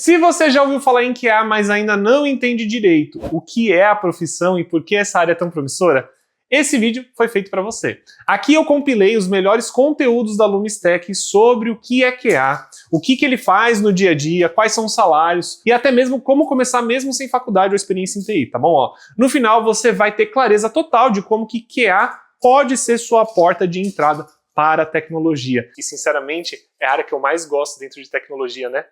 Se você já ouviu falar em QA, mas ainda não entende direito o que é a profissão e por que essa área é tão promissora, esse vídeo foi feito para você. Aqui eu compilei os melhores conteúdos da Lumistech sobre o que é QA, o que ele faz no dia a dia, quais são os salários e até mesmo como começar mesmo sem faculdade ou experiência em TI, tá bom? Ó, no final você vai ter clareza total de como que QA pode ser sua porta de entrada para a tecnologia. E sinceramente, é a área que eu mais gosto dentro de tecnologia, né?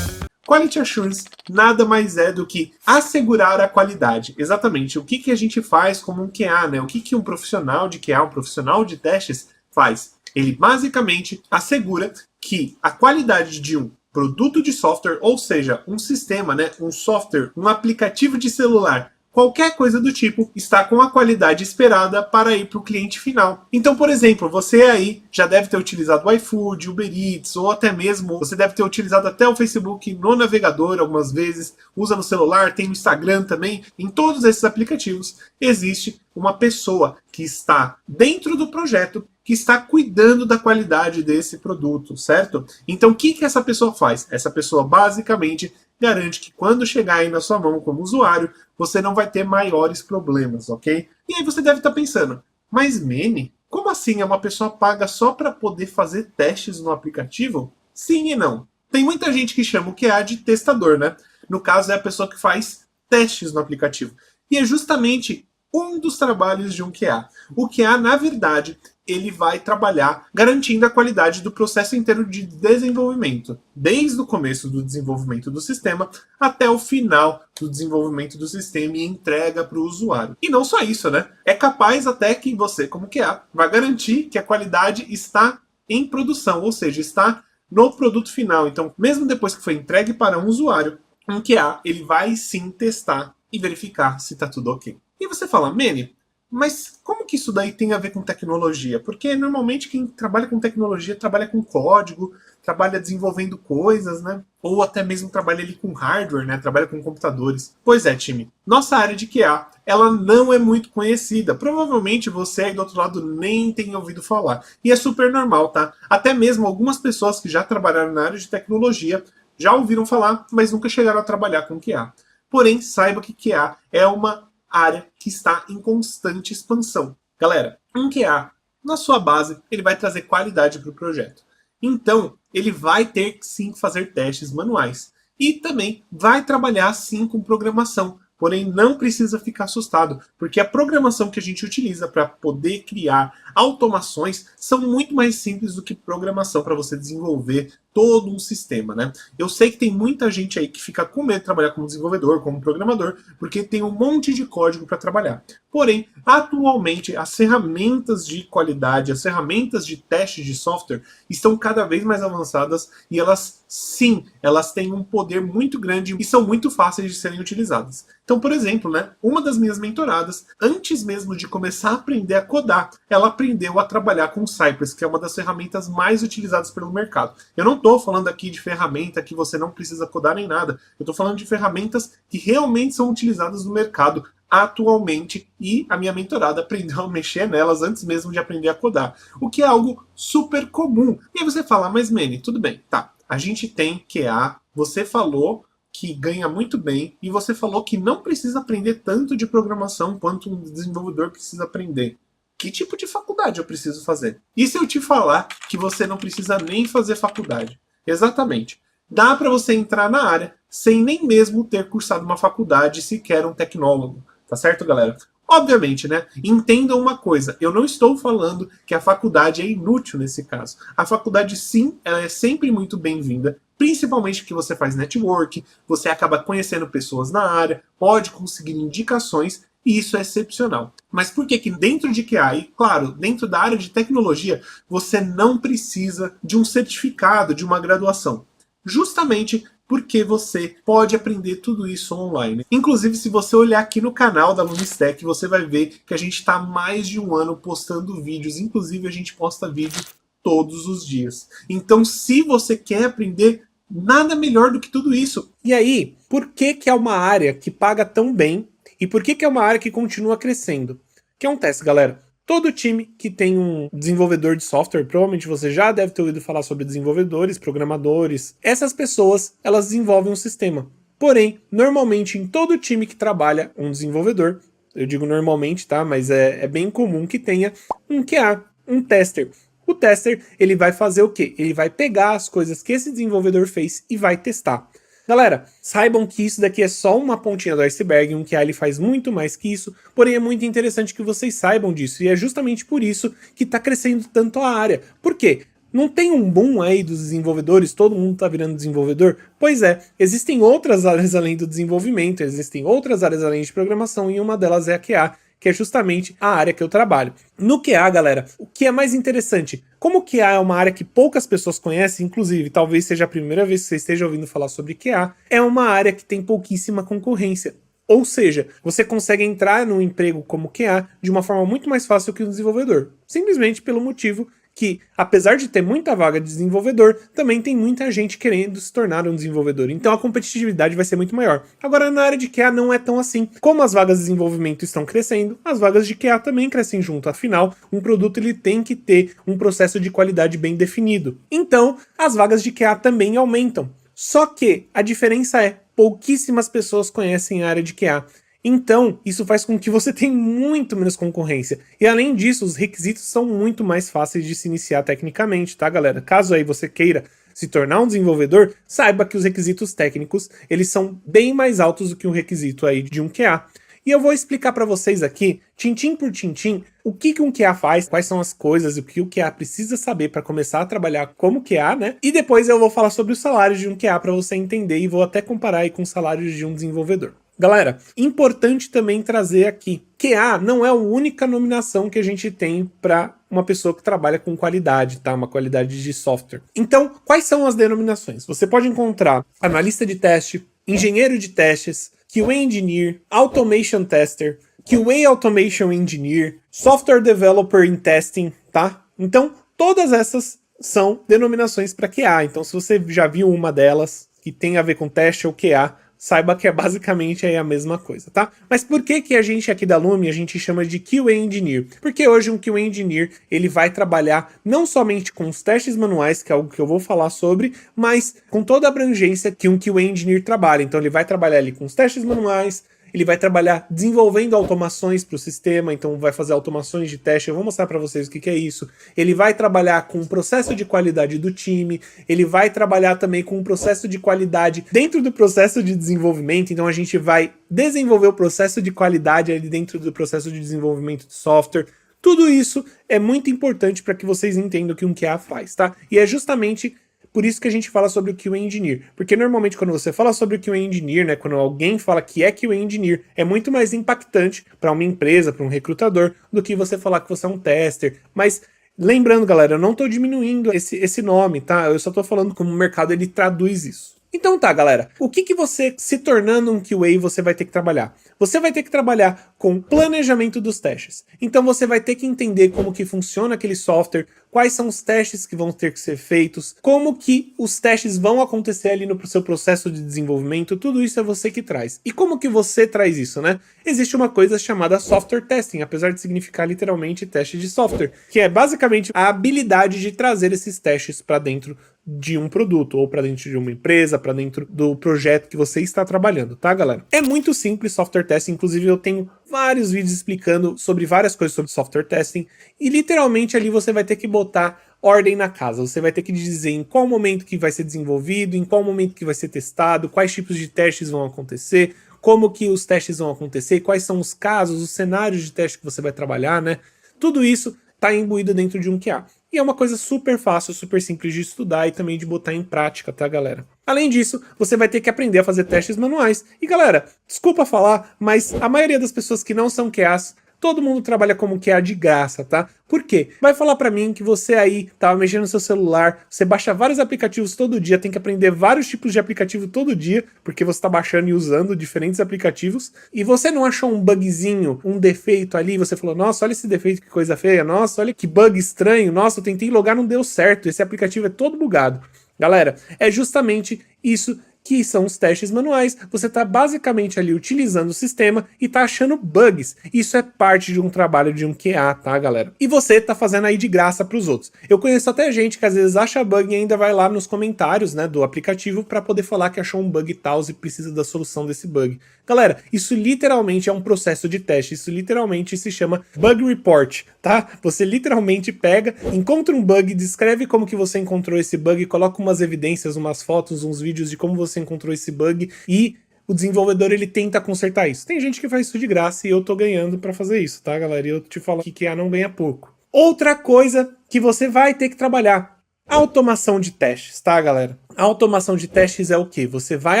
Quality Assurance nada mais é do que assegurar a qualidade. Exatamente. O que a gente faz como um QA, né? O que um profissional de QA, um profissional de testes faz? Ele basicamente assegura que a qualidade de um produto de software, ou seja, um sistema, né? Um software, um aplicativo de celular, qualquer coisa do tipo, está com a qualidade esperada para ir para o cliente final. Então, por exemplo, você aí já deve ter utilizado o iFood, Uber Eats, ou até mesmo você deve ter utilizado até o Facebook no navegador algumas vezes, usa no celular, tem no Instagram também. Em todos esses aplicativos existe uma pessoa que está dentro do projeto, que está cuidando da qualidade desse produto, certo? Então, o que essa pessoa faz? Essa pessoa basicamente garante que quando chegar aí na sua mão como usuário, você não vai ter maiores problemas, ok? E aí você deve estar pensando, mas Mene, como assim? É uma pessoa paga só para poder fazer testes no aplicativo? Sim e não. Tem muita gente que chama o QA de testador, né? No caso, é a pessoa que faz testes no aplicativo. E é justamente um dos trabalhos de um QA. O QA, na verdade, ele vai trabalhar garantindo a qualidade do processo inteiro de desenvolvimento, desde o começo do desenvolvimento do sistema até o final do desenvolvimento do sistema e entrega para o usuário. E não só isso, né? É capaz até que você, como QA, vai garantir que a qualidade está em produção, ou seja, está no produto final. Então, mesmo depois que foi entregue para um usuário, um QA, ele vai sim testar e verificar se está tudo ok. E você fala, Mene, mas como que isso daí tem a ver com tecnologia? Porque normalmente quem trabalha com tecnologia trabalha com código, trabalha desenvolvendo coisas, né? Ou até mesmo trabalha ali com hardware, né? Trabalha com computadores. Pois é, time. Nossa área de QA, ela não é muito conhecida. Provavelmente você aí do outro lado nem tem ouvido falar. E é super normal, tá? Até mesmo algumas pessoas que já trabalharam na área de tecnologia já ouviram falar, mas nunca chegaram a trabalhar com QA. Porém, saiba que QA é uma área que está em constante expansão. Galera, um QA, na sua base, ele vai trazer qualidade para o projeto. Então, ele vai ter que sim fazer testes manuais. E também vai trabalhar sim com programação. Porém, não precisa ficar assustado, porque a programação que a gente utiliza para poder criar automações são muito mais simples do que programação para você desenvolver todo um sistema, né? Eu sei que tem muita gente aí que fica com medo de trabalhar como desenvolvedor, como programador, porque tem um monte de código para trabalhar. Porém, atualmente, as ferramentas de qualidade, as ferramentas de teste de software estão cada vez mais avançadas e elas, sim, elas têm um poder muito grande e são muito fáceis de serem utilizadas. Então, por exemplo, né, uma das minhas mentoradas, antes mesmo de começar a aprender a codar, ela aprendeu a trabalhar com Cypress, que é uma das ferramentas mais utilizadas pelo mercado. Eu não estou falando aqui de ferramenta que você não precisa codar nem nada. Eu estou falando de ferramentas que realmente são utilizadas no mercado atualmente e a minha mentorada aprendeu a mexer nelas antes mesmo de aprender a codar, o que é algo super comum. E aí você fala, mas Mene, tudo bem, tá, a gente tem QA, você falou que ganha muito bem e você falou que não precisa aprender tanto de programação quanto um desenvolvedor precisa aprender. Que tipo de faculdade eu preciso fazer? E se eu te falar que você não precisa nem fazer faculdade? Exatamente. Dá para você entrar na área sem nem mesmo ter cursado uma faculdade, sequer um tecnólogo. Tá certo, galera? Obviamente, né? Entendam uma coisa, eu não estou falando que a faculdade é inútil nesse caso. A faculdade, sim, ela é sempre muito bem-vinda, principalmente porque você faz network, você acaba conhecendo pessoas na área, pode conseguir indicações, e isso é excepcional. Mas por que dentro de QA, e claro, dentro da área de tecnologia, você não precisa de um certificado, de uma graduação? Justamente porque você pode aprender tudo isso online. Inclusive, se você olhar aqui no canal da Lumistech, você vai ver que a gente está há mais de um ano postando vídeos. Inclusive, a gente posta vídeo todos os dias. Então, se você quer aprender, nada melhor do que tudo isso. E aí, por que é uma área que paga tão bem e por que é uma área que continua crescendo? Que é um teste, galera. Todo time que tem um desenvolvedor de software, provavelmente você já deve ter ouvido falar sobre desenvolvedores, programadores. Essas pessoas, elas desenvolvem um sistema. Porém, normalmente em todo time que trabalha um desenvolvedor, eu digo normalmente, tá? Mas é bem comum que tenha um QA, um tester. O tester, ele vai fazer o quê? Ele vai pegar as coisas que esse desenvolvedor fez e vai testar. Galera, saibam que isso daqui é só uma pontinha do iceberg, um QA ele faz muito mais que isso, porém é muito interessante que vocês saibam disso, e é justamente por isso que está crescendo tanto a área. Por quê? Não tem um boom aí dos desenvolvedores, todo mundo tá virando desenvolvedor? Pois é, existem outras áreas além do desenvolvimento, existem outras áreas além de programação, e uma delas é a QA, que é justamente a área que eu trabalho. No QA, galera, o que é mais interessante? Como o QA é uma área que poucas pessoas conhecem, inclusive talvez seja a primeira vez que você esteja ouvindo falar sobre QA, é uma área que tem pouquíssima concorrência. Ou seja, você consegue entrar num emprego como QA de uma forma muito mais fácil que um desenvolvedor. Simplesmente pelo motivo que, apesar de ter muita vaga de desenvolvedor, também tem muita gente querendo se tornar um desenvolvedor. Então a competitividade vai ser muito maior. Agora, na área de QA não é tão assim. Como as vagas de desenvolvimento estão crescendo, as vagas de QA também crescem junto. Afinal, um produto ele tem que ter um processo de qualidade bem definido. Então, as vagas de QA também aumentam. Só que a diferença é, pouquíssimas pessoas conhecem a área de QA. Então, isso faz com que você tenha muito menos concorrência. E além disso, os requisitos são muito mais fáceis de se iniciar tecnicamente, tá, galera? Caso aí você queira se tornar um desenvolvedor, saiba que os requisitos técnicos, eles são bem mais altos do que um requisito aí de um QA. E eu vou explicar para vocês aqui, tintim por tintim, o que um QA faz, quais são as coisas, o que o QA precisa saber para começar a trabalhar como QA, né? E depois eu vou falar sobre o salário de um QA para você entender e vou até comparar aí com os salários de um desenvolvedor. Galera, importante também trazer aqui, QA não é a única nominação que a gente tem para uma pessoa que trabalha com qualidade, tá? Uma qualidade de software. Então, quais são as denominações? Você pode encontrar analista de teste, engenheiro de testes, QA Engineer, Automation Tester, QA Automation Engineer, Software Developer in Testing, tá? Então, todas essas são denominações para QA. Então, se você já viu uma delas que tem a ver com teste ou QA, saiba que é basicamente aí a mesma coisa, tá? Mas por que a gente aqui da Lumi, a gente chama de QA Engineer? Porque hoje um QA Engineer, ele vai trabalhar não somente com os testes manuais, que é algo que eu vou falar sobre, mas com toda a abrangência que um QA Engineer trabalha. Então ele vai trabalhar ali com os testes manuais, ele vai trabalhar desenvolvendo automações para o sistema, então vai fazer automações de teste, eu vou mostrar para vocês o que é isso. Ele vai trabalhar com o processo de qualidade do time, ele vai trabalhar também com o processo de qualidade dentro do processo de desenvolvimento, então a gente vai desenvolver o processo de qualidade ali dentro do processo de desenvolvimento de software. Tudo isso é muito importante para que vocês entendam o que um QA faz, tá? E é justamente por isso que a gente fala sobre o QA Engineer. Porque normalmente quando você fala sobre o QA Engineer, né, quando alguém fala que é QA Engineer, é muito mais impactante para uma empresa, para um recrutador, do que você falar que você é um tester. Mas lembrando, galera, eu não estou diminuindo esse nome, tá? Eu só estou falando como o mercado ele traduz isso. Então tá, galera, o que você, se tornando um QA, você vai ter que trabalhar? Você vai ter que trabalhar com planejamento dos testes. Então você vai ter que entender como que funciona aquele software, quais são os testes que vão ter que ser feitos, como que os testes vão acontecer ali no seu processo de desenvolvimento, tudo isso é você que traz. E como que você traz isso, né? Existe uma coisa chamada software testing, apesar de significar literalmente teste de software, que é basicamente a habilidade de trazer esses testes para dentro de um produto, ou para dentro de uma empresa, para dentro do projeto que você está trabalhando, tá, galera? É muito simples software testing, inclusive eu tenho vários vídeos explicando sobre várias coisas sobre software testing, e literalmente ali você vai ter que botar ordem na casa, você vai ter que dizer em qual momento que vai ser desenvolvido, em qual momento que vai ser testado, quais tipos de testes vão acontecer, como que os testes vão acontecer, quais são os casos, os cenários de teste que você vai trabalhar, né? Tudo isso está imbuído dentro de um QA. E é uma coisa super fácil, super simples de estudar e também de botar em prática, tá, galera? Além disso, você vai ter que aprender a fazer testes manuais. E, galera, desculpa falar, mas a maioria das pessoas que não são QAs, todo mundo trabalha como QA de graça, tá? Por quê? Vai falar pra mim que você aí tava mexendo no seu celular, você baixa vários aplicativos todo dia, tem que aprender vários tipos de aplicativo todo dia, porque você tá baixando e usando diferentes aplicativos, e você não achou um bugzinho, um defeito ali, você falou, nossa, olha esse defeito, que coisa feia, nossa, olha que bug estranho, nossa, eu tentei logar, não deu certo, esse aplicativo é todo bugado. Galera, é justamente isso que são os testes manuais, você está basicamente ali utilizando o sistema e está achando bugs. Isso é parte de um trabalho de um QA, tá, galera? E você está fazendo aí de graça para os outros. Eu conheço até gente que às vezes acha bug e ainda vai lá nos comentários, né, do aplicativo para poder falar que achou um bug tal e precisa da solução desse bug. Galera, isso literalmente é um processo de teste, isso literalmente se chama bug report, tá? Você literalmente pega, encontra um bug, descreve como que você encontrou esse bug, coloca umas evidências, umas fotos, uns vídeos de como você encontrou esse bug e o desenvolvedor ele tenta consertar isso. Tem gente que faz isso de graça e eu tô ganhando pra fazer isso, tá, galera? E eu te falo que QA não ganha pouco. Outra coisa que você vai ter que trabalhar, automação de testes, tá, galera? A automação de testes é o quê? Você vai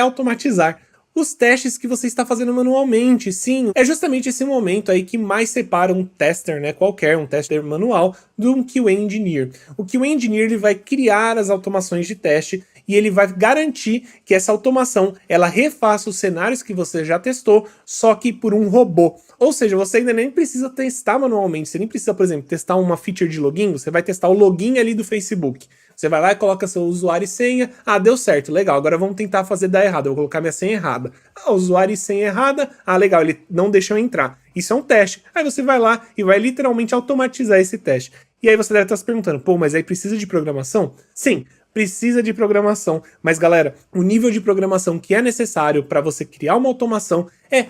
automatizar os testes que você está fazendo manualmente, sim. É justamente esse momento aí que mais separa um tester, né, qualquer, um tester manual, de um QA Engineer. O QA Engineer ele vai criar as automações de teste e ele vai garantir que essa automação ela refaça os cenários que você já testou, só que por um robô. Ou seja, você ainda nem precisa testar manualmente, você nem precisa, por exemplo, testar uma feature de login, você vai testar o login ali do Facebook. Você vai lá e coloca seu usuário e senha. Ah, deu certo, legal. Agora vamos tentar fazer dar errado. Eu vou colocar minha senha errada. Ah, usuário e senha errada. Ah, legal, ele não deixa eu entrar. Isso é um teste. Aí você vai lá e vai literalmente automatizar esse teste. E aí você deve estar se perguntando, pô, mas aí precisa de programação? Sim, precisa de programação. Mas galera, o nível de programação que é necessário para você criar uma automação é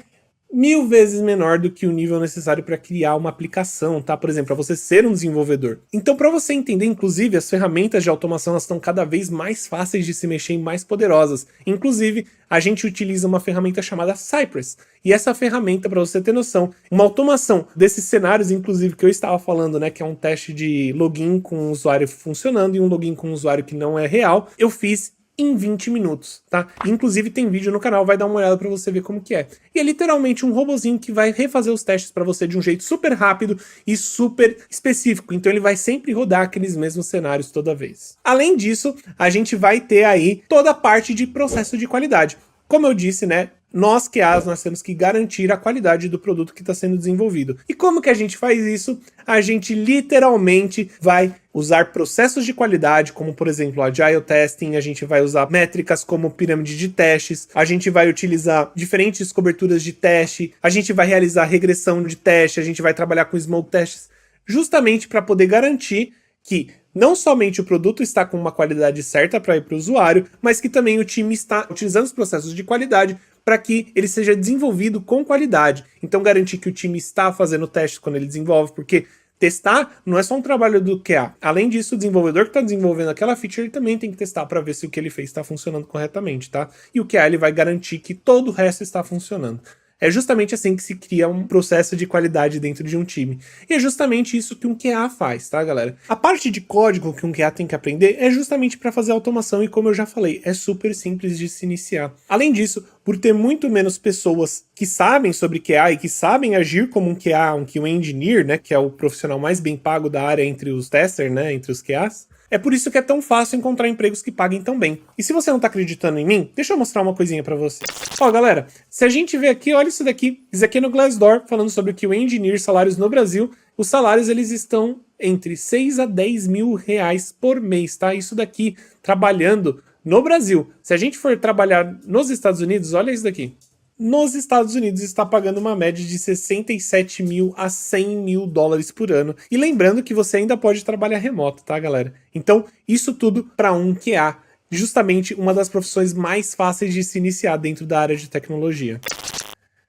1000 vezes menor do que o nível necessário para criar uma aplicação, tá? Por exemplo, para você ser um desenvolvedor. Então, para você entender, inclusive, as ferramentas de automação elas estão cada vez mais fáceis de se mexer e mais poderosas. Inclusive, a gente utiliza uma ferramenta chamada Cypress. E essa ferramenta, para você ter noção, uma automação desses cenários, inclusive, que eu estava falando, né? Que é um teste de login com o usuário funcionando e um login com um usuário que não é real, eu fiz em 20 minutos, tá? Inclusive tem vídeo no canal, vai dar uma olhada pra você ver como que é. E é literalmente um robozinho que vai refazer os testes pra você de um jeito super rápido e super específico. Então ele vai sempre rodar aqueles mesmos cenários toda vez. Além disso, a gente vai ter aí toda a parte de processo de qualidade. Como eu disse, né? Nós QAs, nós temos que garantir a qualidade do produto que está sendo desenvolvido. E como que a gente faz isso? A gente literalmente vai usar processos de qualidade, como por exemplo Agile Testing, a gente vai usar métricas como pirâmide de testes, a gente vai utilizar diferentes coberturas de teste, a gente vai realizar regressão de teste, a gente vai trabalhar com smoke tests, justamente para poder garantir que não somente o produto está com uma qualidade certa para ir para o usuário, mas que também o time está utilizando os processos de qualidade para que ele seja desenvolvido com qualidade. Então garantir que o time está fazendo testes quando ele desenvolve, porque testar não é só um trabalho do QA. Além disso, o desenvolvedor que está desenvolvendo aquela feature ele também tem que testar para ver se o que ele fez está funcionando corretamente, tá? E o QA ele vai garantir que todo o resto está funcionando. É justamente assim que se cria um processo de qualidade dentro de um time. E é justamente isso que um QA faz, tá, galera? A parte de código que um QA tem que aprender é justamente para fazer automação e, como eu já falei, é super simples de se iniciar. Além disso, por ter muito menos pessoas que sabem sobre QA e que sabem agir como um QA, um QA Engineer, né, que é o profissional mais bem pago da área entre os testers, né, entre os QAs, é por isso que é tão fácil encontrar empregos que paguem tão bem. E se você não tá acreditando em mim, deixa eu mostrar uma coisinha pra você. Ó, galera, se a gente vê aqui, olha isso daqui. Isso aqui é no Glassdoor, falando sobre o QA Engineer, salários no Brasil. Os salários, eles estão entre 6 a 10 mil reais por mês, tá? Isso daqui, trabalhando no Brasil. Se a gente for trabalhar nos Estados Unidos, olha isso daqui. Nos Estados Unidos está pagando uma média de 67 mil a 100 mil dólares por ano. E lembrando que você ainda pode trabalhar remoto, tá, galera? Então, isso tudo para um QA. Justamente uma das profissões mais fáceis de se iniciar dentro da área de tecnologia.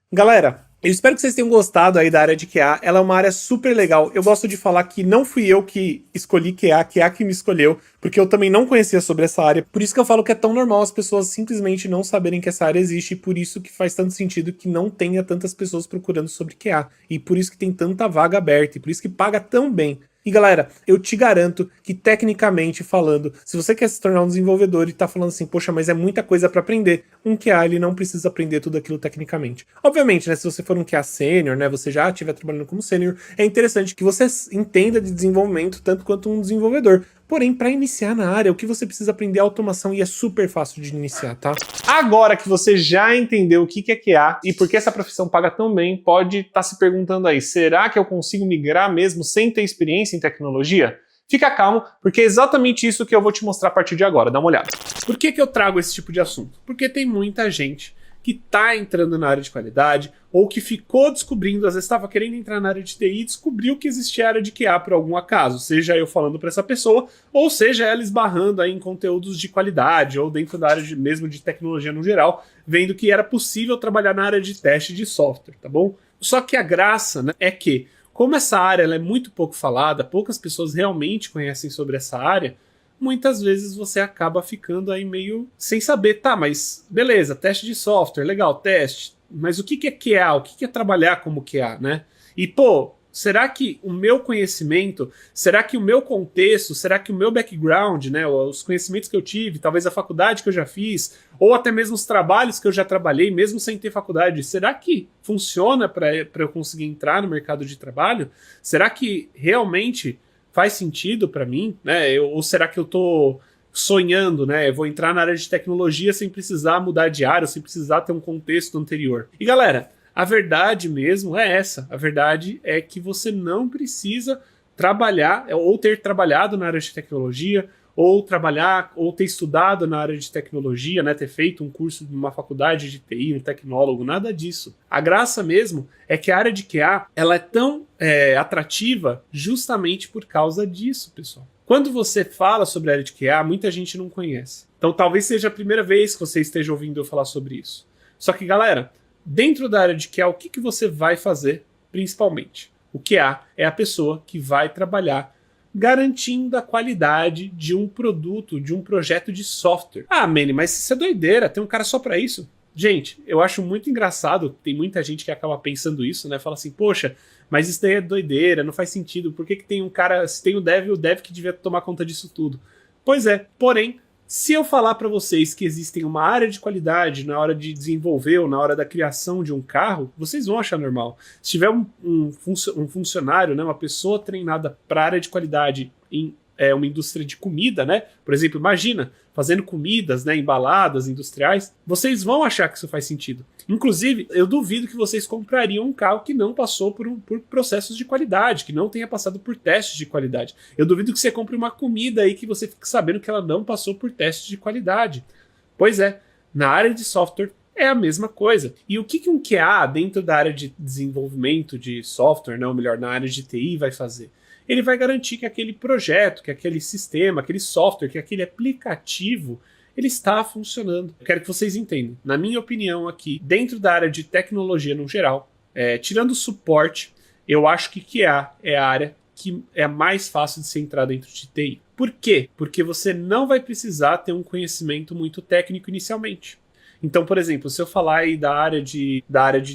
Galera, eu espero que vocês tenham gostado aí da área de QA. Ela é uma área super legal. Eu gosto de falar que não fui eu que escolhi QA que me escolheu, porque eu também não conhecia sobre essa área. Por isso que eu falo que é tão normal as pessoas simplesmente não saberem que essa área existe, e por isso que faz tanto sentido que não tenha tantas pessoas procurando sobre QA. E por isso que tem tanta vaga aberta, e por isso que paga tão bem. E galera, eu te garanto que tecnicamente falando, se você quer se tornar um desenvolvedor e tá falando assim, poxa, mas é muita coisa para aprender, um QA ele não precisa aprender tudo aquilo tecnicamente. Obviamente, né, se você for um QA sênior, né, você já estiver trabalhando como sênior, é interessante que você entenda de desenvolvimento tanto quanto um desenvolvedor. Porém, para iniciar na área, o que você precisa aprender é automação e é super fácil de iniciar, tá? Agora que você já entendeu o que é QA e por que essa profissão paga tão bem, pode estar se perguntando aí, será que eu consigo migrar mesmo sem ter experiência em tecnologia? Fica calmo, porque é exatamente isso que eu vou te mostrar a partir de agora, dá uma olhada. Por que eu trago esse tipo de assunto? Porque tem muita gente que está entrando na área de qualidade, ou que ficou descobrindo, às vezes estava querendo entrar na área de TI e descobriu que existia área de QA por algum acaso, seja eu falando para essa pessoa, ou seja ela esbarrando aí em conteúdos de qualidade, ou dentro da área mesmo de tecnologia no geral, vendo que era possível trabalhar na área de teste de software, tá bom? Só que a graça, né, é que, como essa área ela é muito pouco falada, poucas pessoas realmente conhecem sobre essa área, muitas vezes você acaba ficando aí meio sem saber, tá, mas beleza, teste de software, legal, teste, mas o que é QA? O que é trabalhar como QA, né? E, pô, será que o meu conhecimento, será que o meu contexto, será que o meu background, né, os conhecimentos que eu tive, talvez a faculdade que eu já fiz, ou até mesmo os trabalhos que eu já trabalhei, mesmo sem ter faculdade, será que funciona para eu conseguir entrar no mercado de trabalho? Será que realmente faz sentido para mim, né? Ou será que eu tô sonhando, né? Eu vou entrar na área de tecnologia sem precisar mudar de área, sem precisar ter um contexto anterior. E galera, a verdade mesmo é essa. A verdade é que você não precisa trabalhar ou ter trabalhado na área de tecnologia, ou trabalhar, ou ter estudado na área de tecnologia, né, ter feito um curso de uma faculdade de TI, um tecnólogo, nada disso. A graça mesmo é que a área de QA, ela é tão atrativa justamente por causa disso, pessoal. Quando você fala sobre a área de QA, muita gente não conhece. Então talvez seja a primeira vez que você esteja ouvindo eu falar sobre isso. Só que, galera, dentro da área de QA, o que você vai fazer, principalmente? O QA é a pessoa que vai trabalhar garantindo a qualidade de um produto, de um projeto de software. Ah, Manny, mas isso é doideira, tem um cara só para isso? Gente, eu acho muito engraçado, tem muita gente que acaba pensando isso, né? Fala assim, poxa, mas isso daí é doideira, não faz sentido, por que tem um cara, se tem o dev que devia tomar conta disso tudo? Pois é, porém, se eu falar para vocês que existem uma área de qualidade na hora de desenvolver ou na hora da criação de um carro, vocês vão achar normal. Se tiver um funcionário, né, uma pessoa treinada para a área de qualidade em uma indústria de comida, né? Por exemplo, imagina, fazendo comidas, né, embaladas, industriais, vocês vão achar que isso faz sentido. Inclusive, eu duvido que vocês comprariam um carro que não passou por processos de qualidade, que não tenha passado por testes de qualidade. Eu duvido que você compre uma comida aí que você fique sabendo que ela não passou por testes de qualidade. Pois é, na área de software é a mesma coisa. E o que um QA dentro da área de desenvolvimento de software, né, ou melhor, na área de TI vai fazer? Ele vai garantir que aquele projeto, que aquele sistema, aquele software, que aquele aplicativo, ele está funcionando. Eu quero que vocês entendam. Na minha opinião aqui, dentro da área de tecnologia no geral, tirando o suporte, eu acho que QA é a área que é mais fácil de se entrar dentro de TI. Por quê? Porque você não vai precisar ter um conhecimento muito técnico inicialmente. Então, por exemplo, se eu falar aí da área de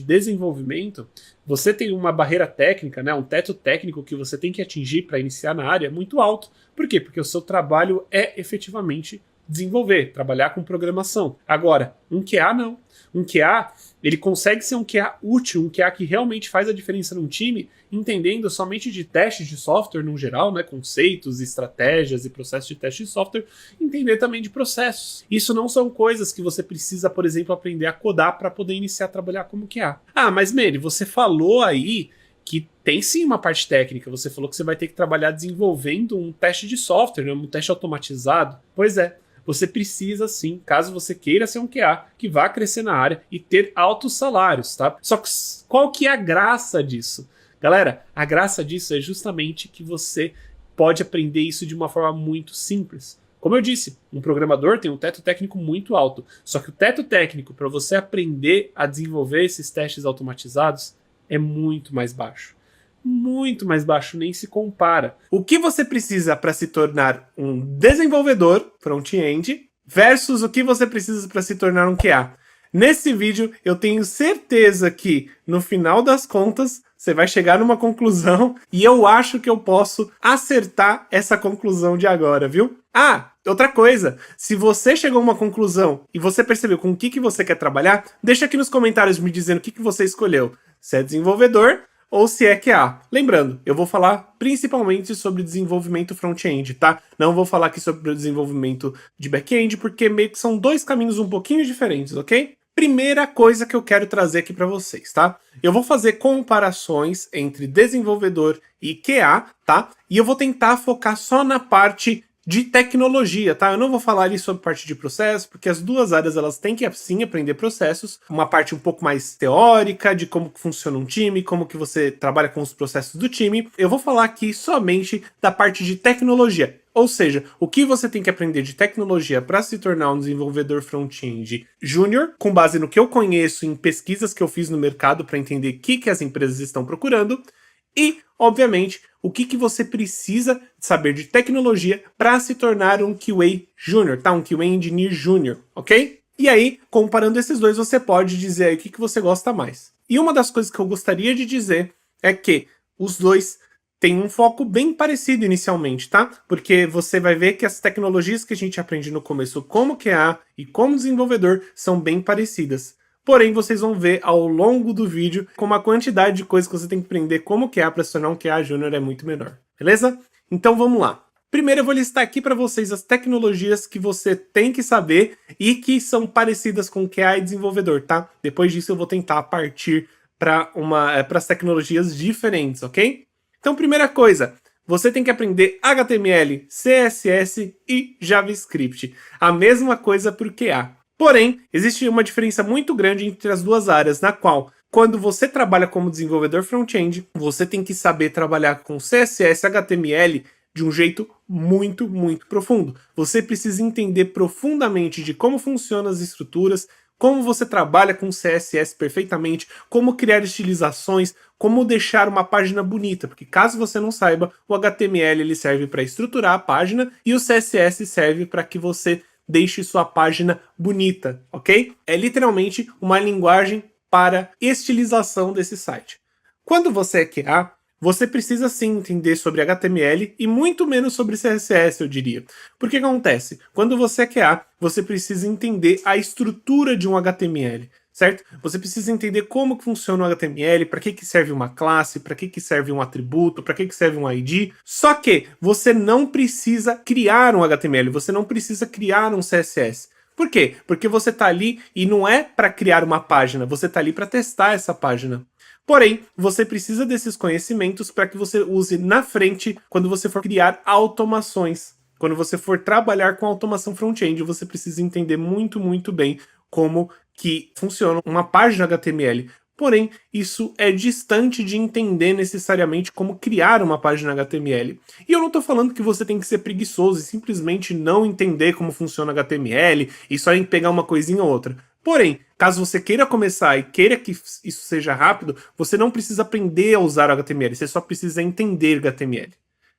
desenvolvimento, você tem uma barreira técnica, né, um teto técnico que você tem que atingir para iniciar na área muito alto. Por quê? Porque o seu trabalho é efetivamente desenvolver, trabalhar com programação. Agora, um QA não. Um QA, ele consegue ser um QA útil, um QA que realmente faz a diferença num time, entendendo somente de testes de software no geral, né, conceitos, estratégias e processos de teste de software, entender também de processos. Isso não são coisas que você precisa, por exemplo, aprender a codar para poder iniciar a trabalhar como QA. Ah, mas Mary, você falou aí que tem sim uma parte técnica, você falou que você vai ter que trabalhar desenvolvendo um teste de software, né, um teste automatizado. Pois é. Você precisa sim, caso você queira ser um QA, que vá crescer na área e ter altos salários, tá? Só que qual que é a graça disso? Galera, a graça disso é justamente que você pode aprender isso de uma forma muito simples. Como eu disse, um programador tem um teto técnico muito alto, só que o teto técnico para você aprender a desenvolver esses testes automatizados é muito mais baixo. Muito mais baixo, nem se compara. O que você precisa para se tornar um desenvolvedor front-end versus o que você precisa para se tornar um QA. Nesse vídeo, eu tenho certeza que, no final das contas, você vai chegar numa conclusão e eu acho que eu posso acertar essa conclusão de agora, viu? Ah, outra coisa, se você chegou a uma conclusão e você percebeu com o que você quer trabalhar, deixa aqui nos comentários me dizendo o que você escolheu. Se é desenvolvedor ou se é QA. Lembrando, eu vou falar principalmente sobre desenvolvimento front-end, tá? Não vou falar aqui sobre o desenvolvimento de back-end, porque meio que são dois caminhos um pouquinho diferentes, ok? Primeira coisa que eu quero trazer aqui para vocês, tá? Eu vou fazer comparações entre desenvolvedor e QA, tá? E eu vou tentar focar só na parte de tecnologia, tá? Eu não vou falar ali sobre parte de processo, porque as duas áreas elas têm que sim aprender processos, uma parte um pouco mais teórica de como que funciona um time, como que você trabalha com os processos do time. Eu vou falar aqui somente da parte de tecnologia. Ou seja, o que você tem que aprender de tecnologia para se tornar um desenvolvedor front-end júnior, com base no que eu conheço em pesquisas que eu fiz no mercado para entender o que as empresas estão procurando, e, obviamente, o que você precisa saber de tecnologia para se tornar um QA júnior, tá? Um QA Engineer Júnior, ok? E aí, comparando esses dois, você pode dizer aí o que você gosta mais. E uma das coisas que eu gostaria de dizer é que os dois têm um foco bem parecido inicialmente, tá? Porque você vai ver que as tecnologias que a gente aprende no começo como QA e como desenvolvedor são bem parecidas. Porém, vocês vão ver ao longo do vídeo como a quantidade de coisas que você tem que aprender como QA para se tornar um QA Júnior é muito menor. Beleza? Então vamos lá. Primeiro eu vou listar aqui para vocês as tecnologias que você tem que saber e que são parecidas com QA e desenvolvedor, tá? Depois disso eu vou tentar partir para as tecnologias diferentes, ok? Então, primeira coisa, você tem que aprender HTML, CSS e JavaScript. A mesma coisa para o QA. Porém, existe uma diferença muito grande entre as duas áreas, na qual, quando você trabalha como desenvolvedor front-end, você tem que saber trabalhar com CSS, HTML de um jeito muito, muito profundo. Você precisa entender profundamente de como funcionam as estruturas, como você trabalha com CSS perfeitamente, como criar estilizações, como deixar uma página bonita, porque caso você não saiba, o HTML ele serve para estruturar a página e o CSS serve para que você deixe sua página bonita, ok? É literalmente uma linguagem para estilização desse site. Quando você é QA, você precisa sim entender sobre HTML e muito menos sobre CSS, eu diria. Porque que acontece? Quando você é QA, você precisa entender a estrutura de um HTML, certo? Você precisa entender como que funciona o HTML, para que serve uma classe, para que serve um atributo, para que serve um ID. Só que você não precisa criar um HTML, você não precisa criar um CSS. Por quê? Porque você está ali e não é para criar uma página, você está ali para testar essa página. Porém, você precisa desses conhecimentos para que você use na frente quando você for criar automações. Quando você for trabalhar com automação front-end, você precisa entender muito, muito bem como que funciona uma página HTML. Porém, isso é distante de entender necessariamente como criar uma página HTML. E eu não estou falando que você tem que ser preguiçoso e simplesmente não entender como funciona HTML e só em pegar uma coisinha ou outra. Porém, caso você queira começar e queira que isso seja rápido, você não precisa aprender a usar o HTML, você só precisa entender HTML.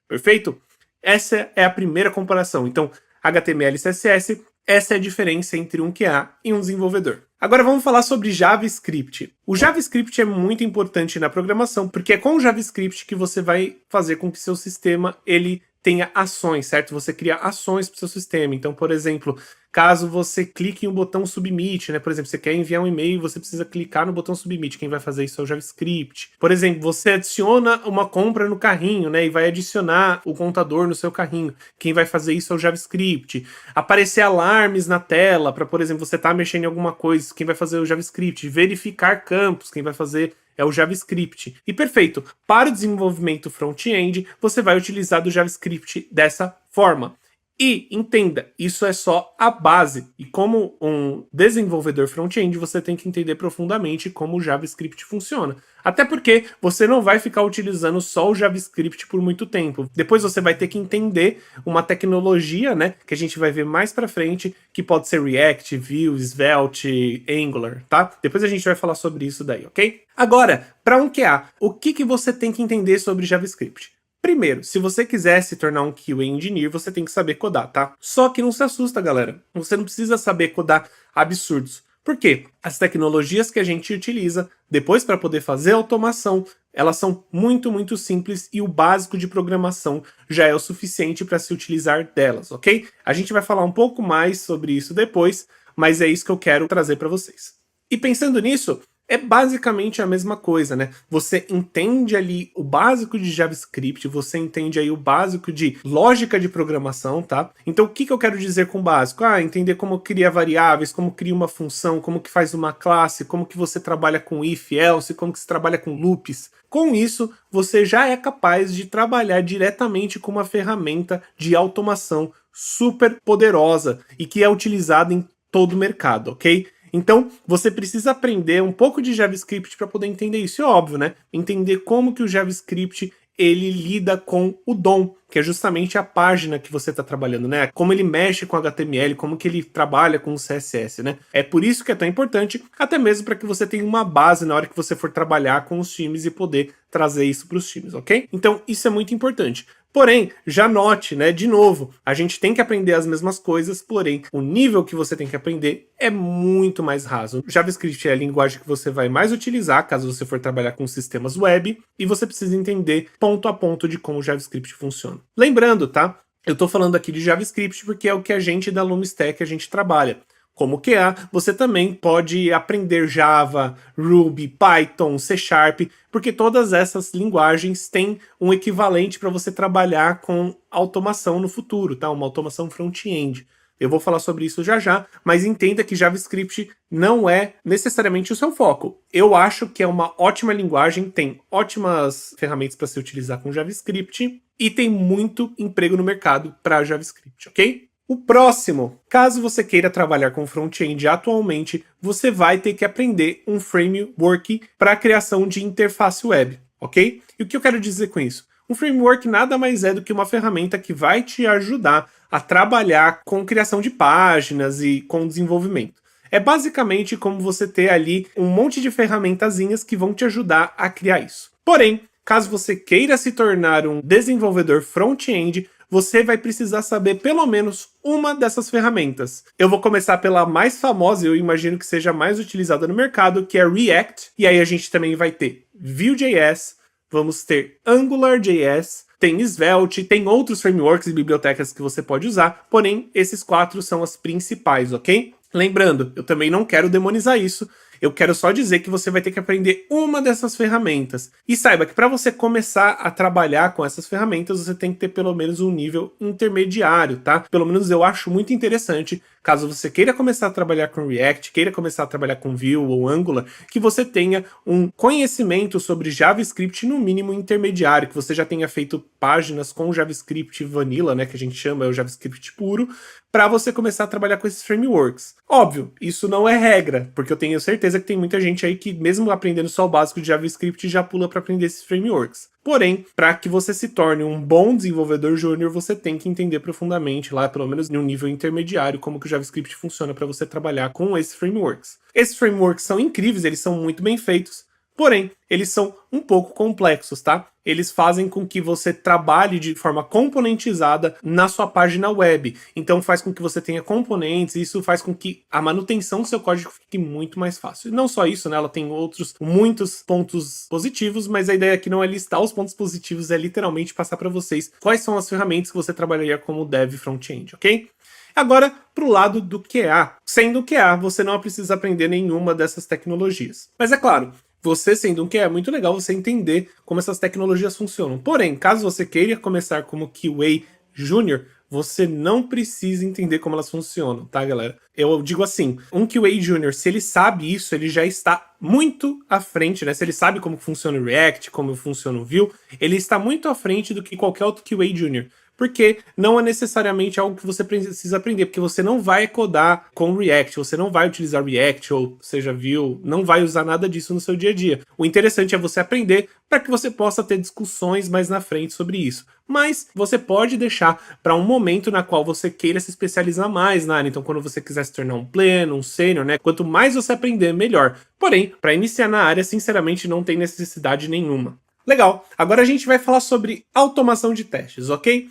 Perfeito? Essa é a primeira comparação. Então, HTML e CSS, essa é a diferença entre um QA e um desenvolvedor. Agora vamos falar sobre JavaScript. O JavaScript é muito importante na programação, porque é com o JavaScript que você vai fazer com que seu sistema ele tenha ações, certo? Você cria ações para o seu sistema. Então, por exemplo, caso você clique em um botão submit, né? Por exemplo, você quer enviar um e-mail, você precisa clicar no botão submit. Quem vai fazer isso é o JavaScript. Por exemplo, você adiciona uma compra no carrinho, né? E vai adicionar o contador no seu carrinho. Quem vai fazer isso é o JavaScript. Aparecer alarmes na tela para, por exemplo, você tá mexendo em alguma coisa. Quem vai fazer é o JavaScript. Verificar campos. Quem vai fazer é o JavaScript. E perfeito, para o desenvolvimento front-end, você vai utilizar do JavaScript dessa forma. E entenda, isso é só a base. E como um desenvolvedor front-end, você tem que entender profundamente como o JavaScript funciona. Até porque você não vai ficar utilizando só o JavaScript por muito tempo. Depois você vai ter que entender uma tecnologia, né, que a gente vai ver mais pra frente, que pode ser React, Vue, Svelte, Angular, tá? Depois a gente vai falar sobre isso daí, ok? Agora, para um QA, o que você tem que entender sobre JavaScript? Primeiro, se você quiser se tornar um QA Engineer, você tem que saber codar, tá? Só que não se assusta, galera. Você não precisa saber codar absurdos. Por quê? As tecnologias que a gente utiliza depois para poder fazer automação, elas são muito, muito simples e o básico de programação já é o suficiente para se utilizar delas, ok? A gente vai falar um pouco mais sobre isso depois, mas é isso que eu quero trazer para vocês. E pensando nisso, é basicamente a mesma coisa, né? Você entende ali o básico de JavaScript, você entende aí o básico de lógica de programação, tá? Então o que eu quero dizer com básico? Entender como cria variáveis, como cria uma função, como que faz uma classe, como que você trabalha com if, else, como que se trabalha com loops. Com isso, você já é capaz de trabalhar diretamente com uma ferramenta de automação super poderosa e que é utilizada em todo o mercado, ok? Então, você precisa aprender um pouco de JavaScript para poder entender isso. É óbvio, né? Entender como que o JavaScript ele lida com o DOM, que é justamente a página que você está trabalhando, né? Como ele mexe com HTML, como que ele trabalha com o CSS, né? É por isso que é tão importante, até mesmo para que você tenha uma base na hora que você for trabalhar com os times e poder trazer isso para os times, ok? Então, isso é muito importante. Porém, já note, né, de novo, a gente tem que aprender as mesmas coisas, porém, o nível que você tem que aprender é muito mais raso. O JavaScript é a linguagem que você vai mais utilizar, caso você for trabalhar com sistemas web, e você precisa entender ponto a ponto de como o JavaScript funciona. Lembrando, tá? Eu tô falando aqui de JavaScript porque é o que a gente da LumiStack a gente trabalha. Como QA, você também pode aprender Java, Ruby, Python, C Sharp, porque todas essas linguagens têm um equivalente para você trabalhar com automação no futuro, tá? Uma automação front-end. Eu vou falar sobre isso já já, mas entenda que JavaScript não é necessariamente o seu foco. Eu acho que é uma ótima linguagem, tem ótimas ferramentas para se utilizar com JavaScript e tem muito emprego no mercado para JavaScript, ok? O próximo, caso você queira trabalhar com front-end atualmente, você vai ter que aprender um framework para a criação de interface web, ok? E o que eu quero dizer com isso? Um framework nada mais é do que uma ferramenta que vai te ajudar a trabalhar com criação de páginas e com desenvolvimento. É basicamente como você ter ali um monte de ferramentazinhas que vão te ajudar a criar isso. Porém, caso você queira se tornar um desenvolvedor front-end, você vai precisar saber pelo menos uma dessas ferramentas. Eu vou começar pela mais famosa, eu imagino que seja a mais utilizada no mercado, que é React. E aí a gente também vai ter Vue.js, vamos ter AngularJS, tem Svelte, tem outros frameworks e bibliotecas que você pode usar, porém esses 4 são as principais, ok? Lembrando, eu também não quero demonizar isso, eu quero só dizer que você vai ter que aprender uma dessas ferramentas. E saiba que para você começar a trabalhar com essas ferramentas, você tem que ter pelo menos um nível intermediário, tá? Pelo menos eu acho muito interessante, caso você queira começar a trabalhar com React, queira começar a trabalhar com Vue ou Angular, que você tenha um conhecimento sobre JavaScript no mínimo intermediário, que você já tenha feito páginas com JavaScript vanilla, né, que a gente chama, é o JavaScript puro, para você começar a trabalhar com esses frameworks. Óbvio, isso não é regra, porque eu tenho certeza que tem muita gente aí que, mesmo aprendendo só o básico de JavaScript, já pula para aprender esses frameworks. Porém, para que você se torne um bom desenvolvedor júnior, você tem que entender profundamente, lá pelo menos em um nível intermediário, como que o JavaScript funciona para você trabalhar com esses frameworks. Esses frameworks são incríveis, eles são muito bem feitos, porém, eles são um pouco complexos, tá? Eles fazem com que você trabalhe de forma componentizada na sua página web. Então faz com que você tenha componentes, e isso faz com que a manutenção do seu código fique muito mais fácil. E não só isso, né? Ela tem muitos pontos positivos, mas a ideia aqui não é listar os pontos positivos, é literalmente passar para vocês quais são as ferramentas que você trabalharia como dev front-end, ok? Agora, para o lado do QA. Sendo QA, você não precisa aprender nenhuma dessas tecnologias. Mas é claro, você sendo um QA, é muito legal você entender como essas tecnologias funcionam. Porém, caso você queira começar como QA Júnior, você não precisa entender como elas funcionam, tá, galera? Eu digo assim, um QA Júnior, se ele sabe isso, ele já está muito à frente, né? Se ele sabe como funciona o React, como funciona o Vue, ele está muito à frente do que qualquer outro QA Júnior. Porque não é necessariamente algo que você precisa aprender, porque você não vai codar com React, você não vai utilizar React, ou seja, Vue, não vai usar nada disso no seu dia a dia. O interessante é você aprender para que você possa ter discussões mais na frente sobre isso. Mas você pode deixar para um momento na qual você queira se especializar mais na área. Então, quando você quiser se tornar um pleno, um sênior, né? Quanto mais você aprender, melhor. Porém, para iniciar na área, sinceramente, não tem necessidade nenhuma. Legal, agora a gente vai falar sobre automação de testes, ok?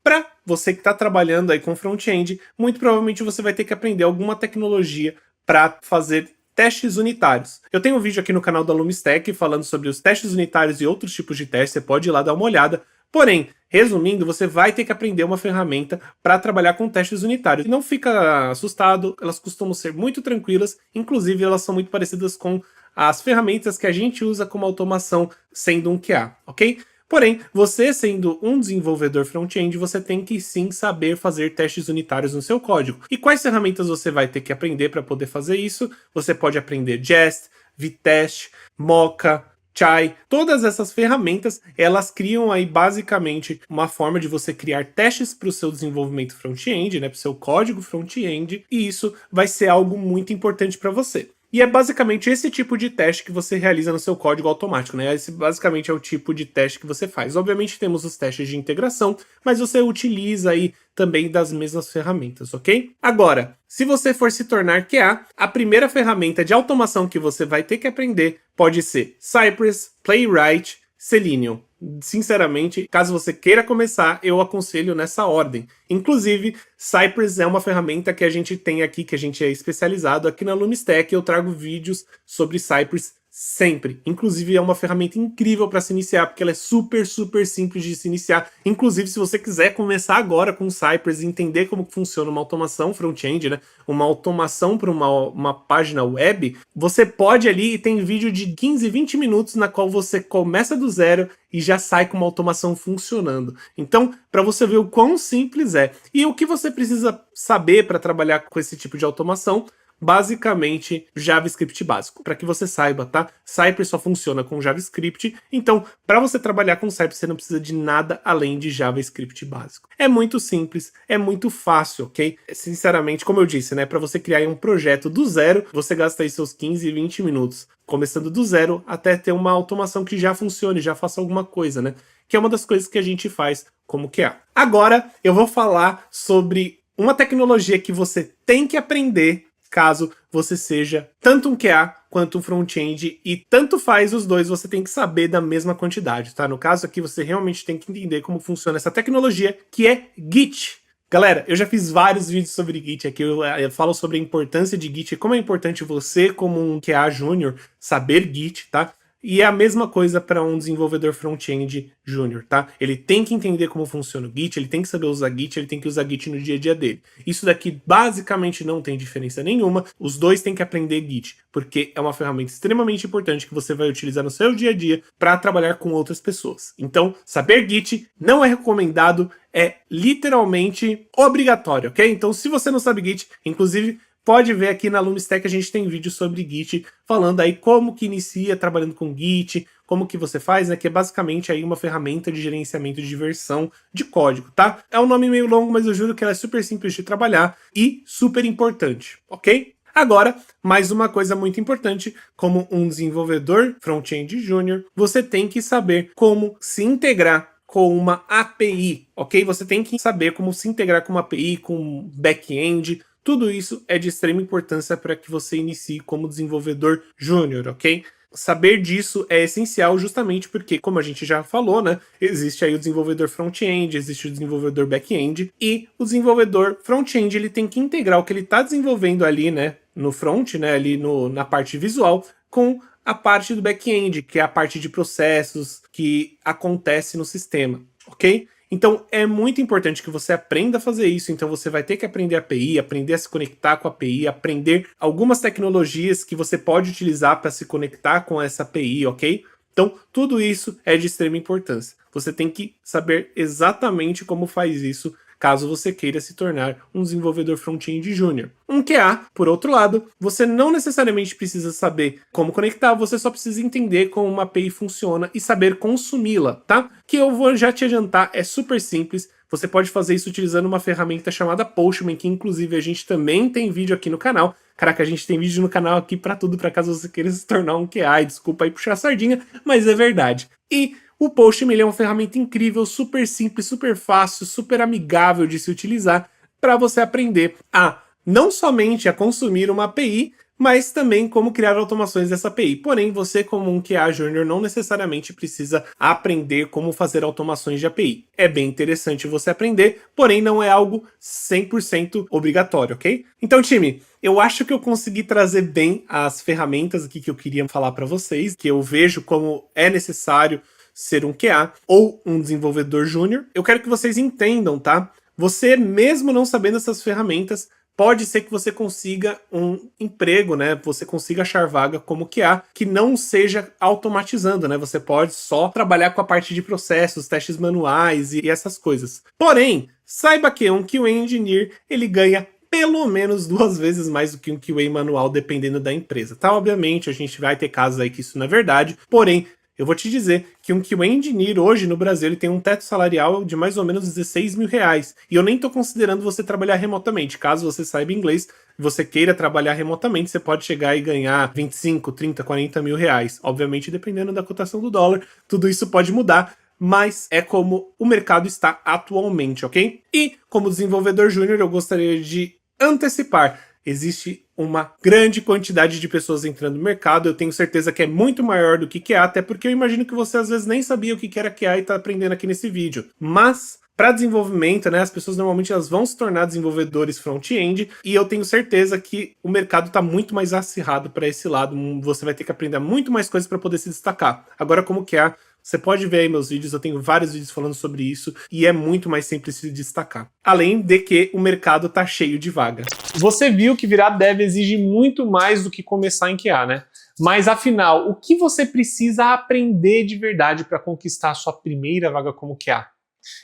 Para você que está trabalhando aí com front-end, muito provavelmente você vai ter que aprender alguma tecnologia para fazer testes unitários. Eu tenho um vídeo aqui no canal da LumiStack falando sobre os testes unitários e outros tipos de testes, você pode ir lá dar uma olhada. Porém, resumindo, você vai ter que aprender uma ferramenta para trabalhar com testes unitários. E não fica assustado, elas costumam ser muito tranquilas, inclusive elas são muito parecidas com as ferramentas que a gente usa como automação sendo um QA, ok? Porém, você sendo um desenvolvedor front-end, você tem que sim saber fazer testes unitários no seu código. E quais ferramentas você vai ter que aprender para poder fazer isso? Você pode aprender Jest, Vitest, Mocha, Chai, todas essas ferramentas, elas criam aí basicamente uma forma de você criar testes para o seu desenvolvimento front-end, né, para o seu código front-end, e isso vai ser algo muito importante para você. E é basicamente esse tipo de teste que você realiza no seu código automático, né? Esse basicamente é o tipo de teste que você faz. Obviamente temos os testes de integração, mas você utiliza aí também das mesmas ferramentas, ok? Agora, se você for se tornar QA, a primeira ferramenta de automação que você vai ter que aprender pode ser Cypress, Playwright, Selenium. Sinceramente, caso você queira começar, eu aconselho nessa ordem. Inclusive, Cypress é uma ferramenta que a gente tem aqui, que a gente é especializado aqui na Lumistack. Eu trago vídeos sobre Cypress sempre. Inclusive, é uma ferramenta incrível para se iniciar, porque ela é super, super simples de se iniciar. Inclusive, se você quiser começar agora com Cypress e entender como funciona uma automação front-end, né? Uma automação para uma página web, você pode ali, e tem vídeo de 15, 20 minutos na qual você começa do zero e já sai com uma automação funcionando. Então, para você ver o quão simples é. E o que você precisa saber para trabalhar com esse tipo de automação, basicamente JavaScript básico, para que você saiba, tá? Cypress só funciona com JavaScript, então para você trabalhar com Cypress você não precisa de nada além de JavaScript básico. É muito simples, é muito fácil, ok? Sinceramente, como eu disse, né, para você criar um projeto do zero, você gasta aí seus 15, 20 minutos, começando do zero até ter uma automação que já funcione, já faça alguma coisa, né? Que é uma das coisas que a gente faz como QA. Agora, eu vou falar sobre uma tecnologia que você tem que aprender caso você seja tanto um QA quanto um front-end, e tanto faz os dois, você tem que saber da mesma quantidade, tá? No caso aqui, você realmente tem que entender como funciona essa tecnologia, que é Git. Galera, eu já fiz vários vídeos sobre Git aqui, eu falo sobre a importância de Git, como é importante você, como um QA júnior, saber Git, tá? E é a mesma coisa para um desenvolvedor front-end júnior, tá? Ele tem que entender como funciona o Git, ele tem que saber usar Git, ele tem que usar Git no dia a dia dele. Isso daqui basicamente não tem diferença nenhuma, os dois têm que aprender Git, porque é uma ferramenta extremamente importante que você vai utilizar no seu dia a dia para trabalhar com outras pessoas. Então, saber Git não é recomendado, é literalmente obrigatório, ok? Então, se você não sabe Git, inclusive, pode ver aqui na Lumistack, a gente tem vídeo sobre Git, falando aí como que inicia trabalhando com Git, como que você faz, né, que é basicamente aí uma ferramenta de gerenciamento de versão de código, tá? É um nome meio longo, mas eu juro que ela é super simples de trabalhar e super importante, ok? Agora, mais uma coisa muito importante, como um desenvolvedor front-end júnior, você tem que saber como se integrar com uma API, ok? Você tem que saber como se integrar com uma API, com back-end. Tudo isso é de extrema importância para que você inicie como desenvolvedor júnior, ok? Saber disso é essencial justamente porque, como a gente já falou, né, existe aí o desenvolvedor front-end, existe o desenvolvedor back-end, e o desenvolvedor front-end ele tem que integrar o que ele está desenvolvendo ali, né, no front, né, ali na parte visual, com a parte do back-end, que é a parte de processos que acontece no sistema, ok? Então, é muito importante que você aprenda a fazer isso. Então, você vai ter que aprender a API, aprender a se conectar com a API, aprender algumas tecnologias que você pode utilizar para se conectar com essa API, ok? Então, tudo isso é de extrema importância. Você tem que saber exatamente como faz isso, caso você queira se tornar um desenvolvedor front-end júnior. Um QA, por outro lado, você não necessariamente precisa saber como conectar, você só precisa entender como uma API funciona e saber consumi-la, tá? Que eu vou já te adiantar, é super simples. Você pode fazer isso utilizando uma ferramenta chamada Postman, que inclusive a gente também tem vídeo aqui no canal. Caraca, a gente tem vídeo no canal aqui pra tudo, pra caso você queira se tornar um QA. E desculpa aí puxar a sardinha, mas é verdade. E o Postman ele é uma ferramenta incrível, super simples, super fácil, super amigável de se utilizar para você aprender a não somente a consumir uma API, mas também como criar automações dessa API. Porém, você como um QA Júnior não necessariamente precisa aprender como fazer automações de API. É bem interessante você aprender, porém não é algo 100% obrigatório, ok? Então, time, eu acho que eu consegui trazer bem as ferramentas aqui que eu queria falar para vocês, que eu vejo como é necessário ser um QA ou um desenvolvedor júnior. Eu quero que vocês entendam, tá? Você, mesmo não sabendo essas ferramentas, pode ser que você consiga um emprego, né? Você consiga achar vaga como QA, que não seja automatizando, né? Você pode só trabalhar com a parte de processos, testes manuais e essas coisas. Porém, saiba que um QA Engineer, ele ganha pelo menos 2 vezes mais do que um QA manual, dependendo da empresa, tá? Obviamente, a gente vai ter casos aí que isso não é verdade, porém, eu vou te dizer que um QA Engineer hoje no Brasil ele tem um teto salarial de mais ou menos 16 mil reais. E eu nem estou considerando você trabalhar remotamente. Caso você saiba inglês e você queira trabalhar remotamente, você pode chegar e ganhar 25, 30, 40 mil reais. Obviamente, dependendo da cotação do dólar, tudo isso pode mudar. Mas é como o mercado está atualmente, ok? E como desenvolvedor júnior, eu gostaria de antecipar. Existe uma grande quantidade de pessoas entrando no mercado, eu tenho certeza que é muito maior do que QA, até porque eu imagino que você às vezes nem sabia o que era QA e está aprendendo aqui nesse vídeo. Mas, para desenvolvimento, né, as pessoas normalmente elas vão se tornar desenvolvedores front-end, e eu tenho certeza que o mercado está muito mais acirrado para esse lado, você vai ter que aprender muito mais coisas para poder se destacar. Agora, como QA, você pode ver aí meus vídeos, eu tenho vários vídeos falando sobre isso e é muito mais simples se destacar. Além de que o mercado tá cheio de vaga. Você viu que virar dev exige muito mais do que começar em QA, né? Mas afinal, o que você precisa aprender de verdade para conquistar a sua primeira vaga como QA?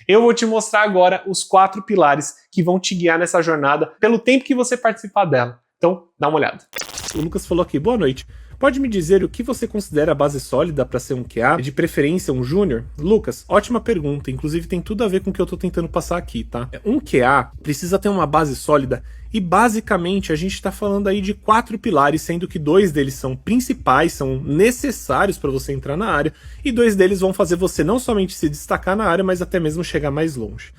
Eu vou te mostrar agora os 4 pilares que vão te guiar nessa jornada pelo tempo que você participar dela. Então, dá uma olhada. O Lucas falou aqui, boa noite. Pode me dizer o que você considera a base sólida para ser um QA, de preferência um júnior? Lucas, ótima pergunta, inclusive tem tudo a ver com o que eu tô tentando passar aqui, tá? Um QA precisa ter uma base sólida e basicamente a gente tá falando aí de 4 pilares, sendo que 2 deles são principais, são necessários para você entrar na área, e 2 deles vão fazer você não somente se destacar na área, mas até mesmo chegar mais longe.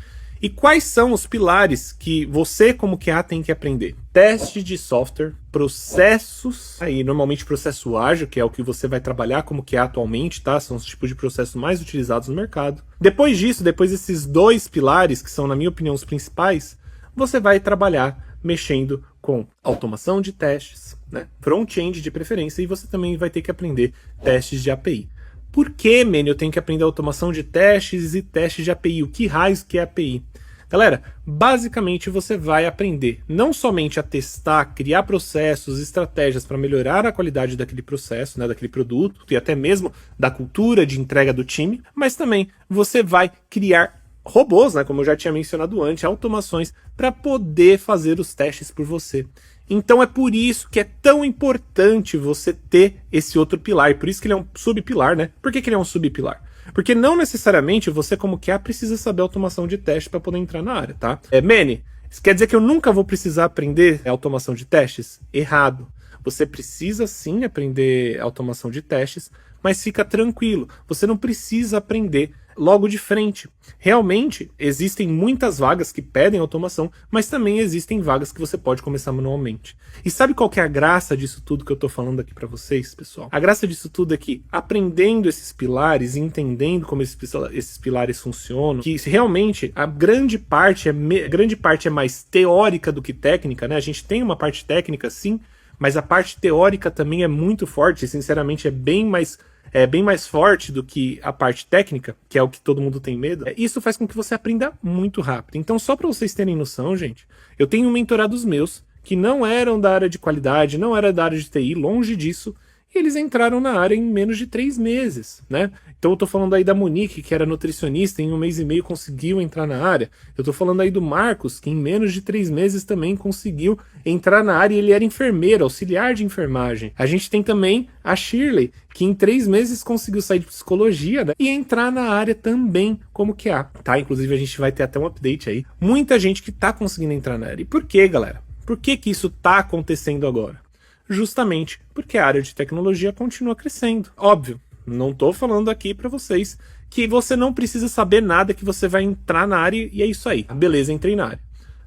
E quais são os pilares que você, como QA, tem que aprender? Teste de software, processos, aí normalmente processo ágil, que é o que você vai trabalhar como QA atualmente, tá? São os tipos de processos mais utilizados no mercado. Depois disso, depois desses 2 pilares, que são, na minha opinião, os principais, você vai trabalhar mexendo com automação de testes, né? Front-end de preferência, e você também vai ter que aprender testes de API. Por que, man, eu tenho que aprender automação de testes e testes de API? O que raios que é API? Galera, basicamente você vai aprender não somente a testar, criar processos, estratégias para melhorar a qualidade daquele processo, né, daquele produto e até mesmo da cultura de entrega do time, mas também você vai criar robôs, né, como eu já tinha mencionado antes, automações para poder fazer os testes por você. Então é por isso que é tão importante você ter esse outro pilar, e por isso que ele é um subpilar, né? Por que ele é um subpilar? Porque não necessariamente você, como QA, precisa saber automação de teste para poder entrar na área, tá? Manny, isso quer dizer que eu nunca vou precisar aprender automação de testes? Errado. Você precisa sim aprender automação de testes, mas fica tranquilo, você não precisa aprender logo de frente. Realmente, existem muitas vagas que pedem automação, mas também existem vagas que você pode começar manualmente. E sabe qual que é a graça disso tudo que eu tô falando aqui para vocês, pessoal? A graça disso tudo é que, aprendendo esses pilares e entendendo como esses pilares funcionam, que realmente a grande parte é mais teórica do que técnica, né? A gente tem uma parte técnica, sim, mas a parte teórica também é muito forte, sinceramente é bem mais forte do que a parte técnica, que é o que todo mundo tem medo. Isso faz com que você aprenda muito rápido. Então, só para vocês terem noção, gente, eu tenho mentorados meus que não eram da área de qualidade, não era da área de TI, longe disso, e eles entraram na área em menos de 3 meses, né? Então eu tô falando aí da Monique, que era nutricionista, em 1 mês e meio conseguiu entrar na área. Eu tô falando aí do Marcos, que em menos de 3 meses também conseguiu entrar na área, e ele era enfermeiro, auxiliar de enfermagem. A gente tem também a Shirley, que em 3 meses conseguiu sair de psicologia, né, e entrar na área também como QA, tá? Inclusive a gente vai ter até um update aí. Muita gente que tá conseguindo entrar na área. E por quê, galera? Por que isso tá acontecendo agora? Justamente porque a área de tecnologia continua crescendo. Óbvio, não tô falando aqui para vocês que você não precisa saber nada, que você vai entrar na área e é isso aí. Beleza, entrei na área.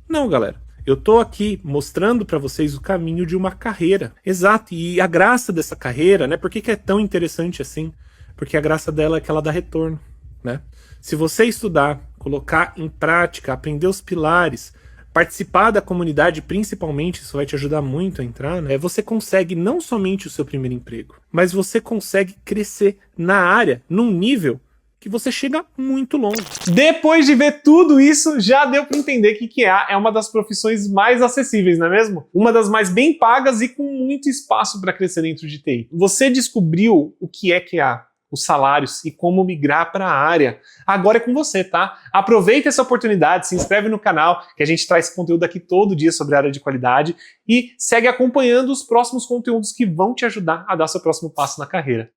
Não, galera. Eu tô aqui mostrando para vocês o caminho de uma carreira. Exato, e a graça dessa carreira, né? Por que é tão interessante assim? Porque a graça dela é que ela dá retorno, né? Se você estudar, colocar em prática, aprender os pilares, participar da comunidade, principalmente, isso vai te ajudar muito a entrar, né? Você consegue não somente o seu primeiro emprego, mas você consegue crescer na área num nível que você chega muito longe. Depois de ver tudo isso, já deu para entender que QA é uma das profissões mais acessíveis, não é mesmo? Uma das mais bem pagas e com muito espaço para crescer dentro de TI. Você descobriu o que é QA, os salários e como migrar para a área. Agora é com você, tá? Aproveita essa oportunidade, se inscreve no canal, que a gente traz conteúdo aqui todo dia sobre a área de qualidade e segue acompanhando os próximos conteúdos que vão te ajudar a dar seu próximo passo na carreira.